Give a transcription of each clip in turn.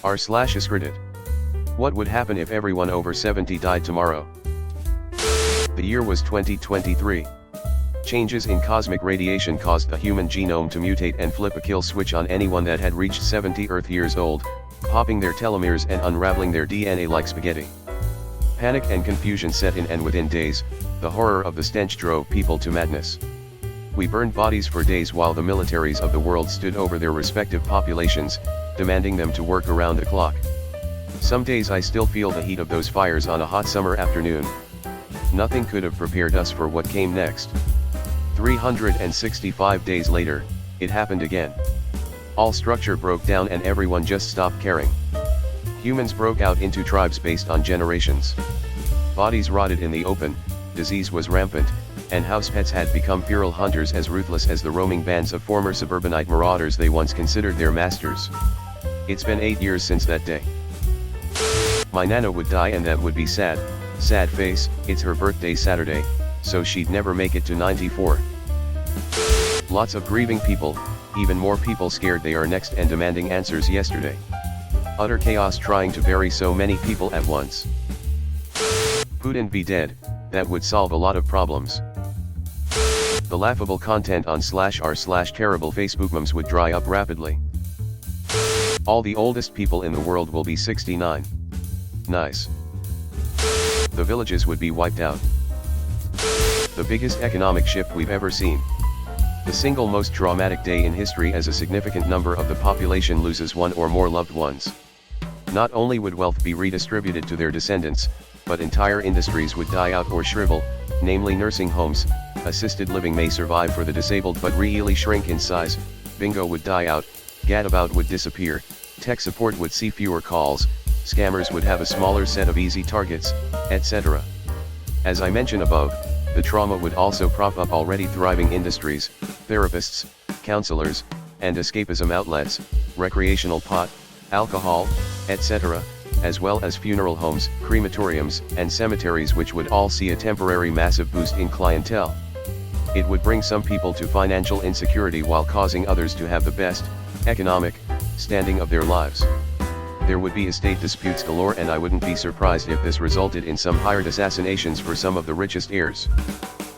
r/askreddit. What would happen if everyone over 70 died tomorrow? The year was 2023. Changes in cosmic radiation caused the human genome to mutate and flip a kill switch on anyone that had reached 70 Earth years old, popping their telomeres and unraveling their DNA like spaghetti. Panic and confusion set in, and within days, the horror of the stench drove people to madness. We burned bodies for days while the militaries of the world stood over their respective populations, demanding them to work around the clock. Some days I still feel the heat of those fires on a hot summer afternoon. Nothing could have prepared us for what came next. 365 days later, it happened again. All structure broke down and everyone just stopped caring. Humans broke out into tribes based on generations. Bodies rotted in the open, disease was rampant, and house pets had become feral hunters as ruthless as the roaming bands of former suburbanite marauders they once considered their masters. It's been 8 years since that day. My nana would die and that would be sad, sad face. It's her birthday Saturday, so she'd never make it to 94. Lots of grieving people, even more people scared they are next and demanding answers yesterday. Utter chaos trying to bury so many people at once. Putin be dead, that would solve a lot of problems. The laughable content on /r/terrible Facebook memes would dry up rapidly. All the oldest people in the world will be 69. Nice. The villages would be wiped out. The biggest economic shift we've ever seen. The single most traumatic day in history as a significant number of the population loses one or more loved ones. Not only would wealth be redistributed to their descendants, but entire industries would die out or shrivel, namely nursing homes. Assisted living may survive for the disabled but really shrink in size. Bingo would die out, gadabout would disappear, tech support would see fewer calls, scammers would have a smaller set of easy targets, etc. As I mentioned above, the trauma would also prop up already thriving industries, therapists, counselors, and escapism outlets, recreational pot, alcohol, etc., as well as funeral homes, crematoriums, and cemeteries, which would all see a temporary massive boost in clientele. It would bring some people to financial insecurity while causing others to have the best, economic, standing of their lives. There would be estate disputes galore, and I wouldn't be surprised if this resulted in some hired assassinations for some of the richest heirs.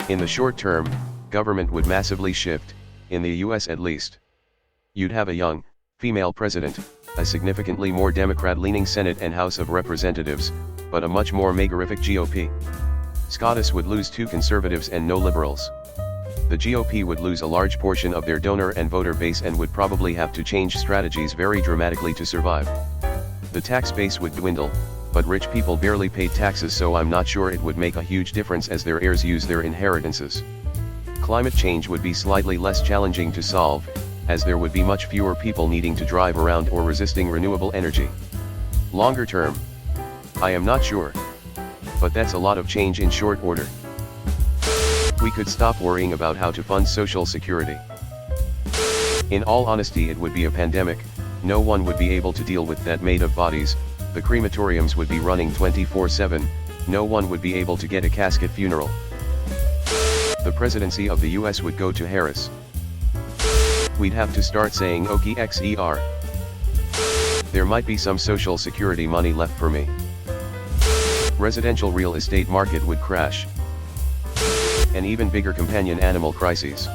In the short term, government would massively shift, in the US at least. You'd have a young, female president, a significantly more Democrat-leaning Senate and House of Representatives, but a much more megarific GOP. SCOTUS would lose 2 conservatives and no liberals. The GOP would lose a large portion of their donor and voter base and would probably have to change strategies very dramatically to survive. The tax base would dwindle, but rich people barely paid taxes, so I'm not sure it would make a huge difference as their heirs use their inheritances. Climate change would be slightly less challenging to solve, as there would be much fewer people needing to drive around or resisting renewable energy. Longer term, I am not sure. But that's a lot of change in short order. We could stop worrying about how to fund Social Security. In all honesty, it would be a pandemic. No one would be able to deal with that made of bodies. The crematoriums would be running 24/7, no one would be able to get a casket funeral. The presidency of the US would go to Harris. We'd have to start saying "Okie XER." There might be some Social Security money left for me. Residential real estate market would crash. An even bigger companion animal crises.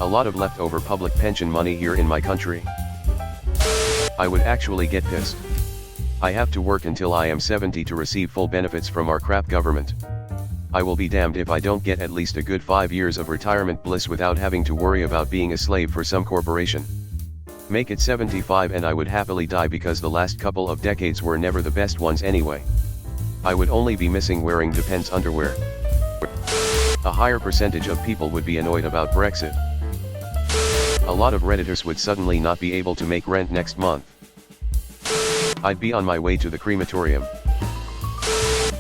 A lot of leftover public pension money here in my country. I would actually get pissed. I have to work until I am 70 to receive full benefits from our crap government. I will be damned if I don't get at least a good 5 years of retirement bliss without having to worry about being a slave for some corporation. Make it 75 and I would happily die, because the last couple of decades were never the best ones anyway. I would only be missing wearing Depends underwear. A higher percentage of people would be annoyed about Brexit. A lot of Redditors would suddenly not be able to make rent next month. I'd be on my way to the crematorium.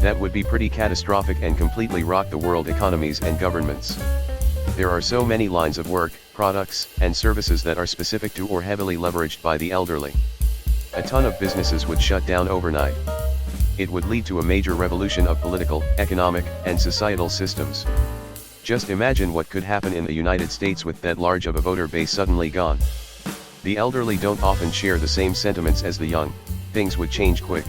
That would be pretty catastrophic and completely rock the world economies and governments. There are so many lines of work, products, and services that are specific to or heavily leveraged by the elderly. A ton of businesses would shut down overnight. It would lead to a major revolution of political, economic, and societal systems. Just imagine what could happen in the United States with that large of a voter base suddenly gone. The elderly don't often share the same sentiments as the young. Things would change quick.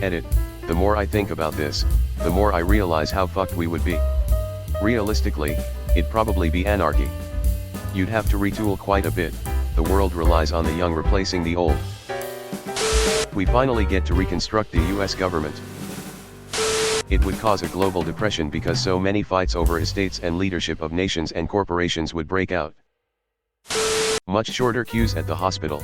Edit. The more I think about this, the more I realize how fucked we would be. Realistically, it'd probably be anarchy. You'd have to retool quite a bit. The world relies on the young replacing the old. We finally get to reconstruct the US government. It would cause a global depression because so many fights over estates and leadership of nations and corporations would break out. Much shorter queues at the hospital.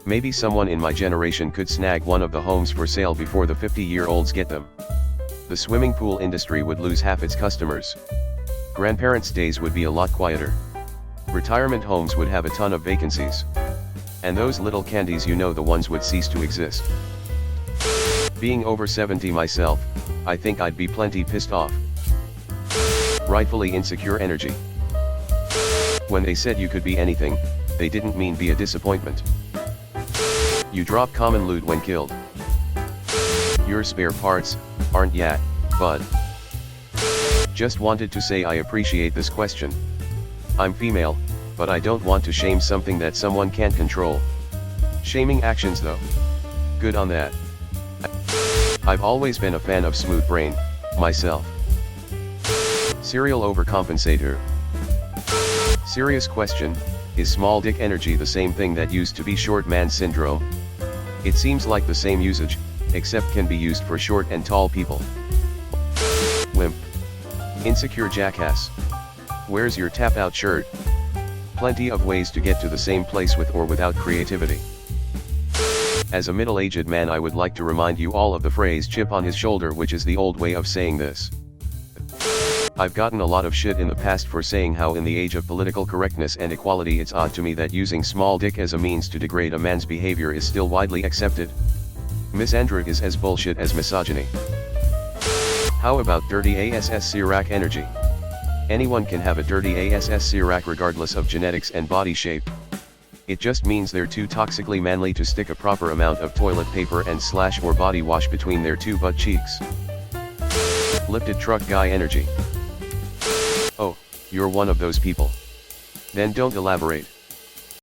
Maybe someone in my generation could snag one of the homes for sale before the 50-year-olds get them. The swimming pool industry would lose half its customers. Grandparents' days would be a lot quieter. Retirement homes would have a ton of vacancies. And those little candies, you know, the ones would cease to exist. Being over 70 myself, I think I'd be plenty pissed off. Rightfully insecure energy. When they said you could be anything, they didn't mean be a disappointment. You drop common loot when killed. Your spare parts aren't yet, bud. Just wanted to say I appreciate this question. I'm female, but I don't want to shame something that someone can't control. Shaming actions though. Good on that. I've always been a fan of smooth brain, myself. Serial overcompensator. Serious question, is small dick energy the same thing that used to be short man syndrome? It seems like the same usage, except can be used for short and tall people. Wimp. Insecure jackass. Where's your tap out shirt? Plenty of ways to get to the same place with or without creativity. As a middle-aged man, I would like to remind you all of the phrase chip on his shoulder, which is the old way of saying this. I've gotten a lot of shit in the past for saying how in the age of political correctness and equality it's odd to me that using small dick as a means to degrade a man's behavior is still widely accepted. Misandry is as bullshit as misogyny. How about dirty ass Sirac energy? Anyone can have a dirty ass Sirac regardless of genetics and body shape. It just means they're too toxically manly to stick a proper amount of toilet paper and slash or body wash between their two butt cheeks. Lifted truck guy energy. Oh, you're one of those people. Then don't elaborate.